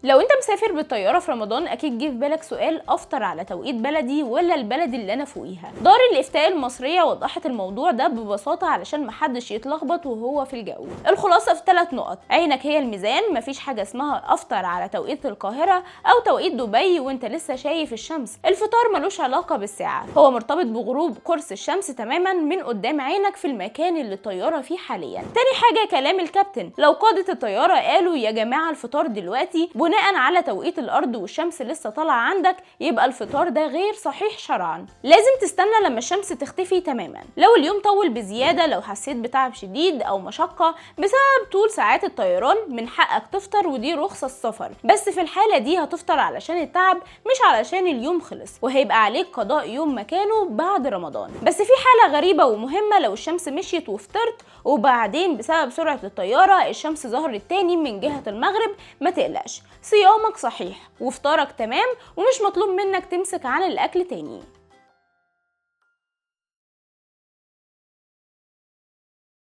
لو انت مسافر بالطياره في رمضان اكيد جه في بالك سؤال: افطر على توقيت بلدي ولا البلد اللي انا فوقيها؟ دار الافتاء المصريه وضحت الموضوع ده ببساطه علشان محدش يتلخبط وهو في الجو. الخلاصه في 3 نقط: عينك هي الميزان، مفيش حاجه اسمها افطر على توقيت القاهره او توقيت دبي وانت لسه شايف الشمس. الفطار ملوش علاقه بالساعه، هو مرتبط بغروب قرص الشمس تماما من قدام عينك في المكان اللي الطياره فيه حاليا. تاني حاجه كلام الكابتن: لو قاده الطياره قالوا يا جماعه الفطار دلوقتي بناء على توقيت الارض والشمس لسه طالعه عندك، يبقى الفطار ده غير صحيح شرعا. لازم تستنى لما الشمس تختفي تماما. لو اليوم طول بزياده، لو حسيت بتعب شديد او مشقه بسبب طول ساعات الطيران، من حقك تفطر ودي رخصه السفر، بس في الحاله دي هتفطر علشان التعب مش علشان اليوم خلص، وهيبقى عليك قضاء يوم مكانه بعد رمضان. بس في حاله غريبه ومهمه: لو الشمس مشيت وفطرت وبعدين بسبب سرعه الطياره الشمس ظهرت تاني من جهه المغرب، ما تقلقش، صيامك صحيح وفطارك تمام ومش مطلوب منك تمسك عن الاكل تاني.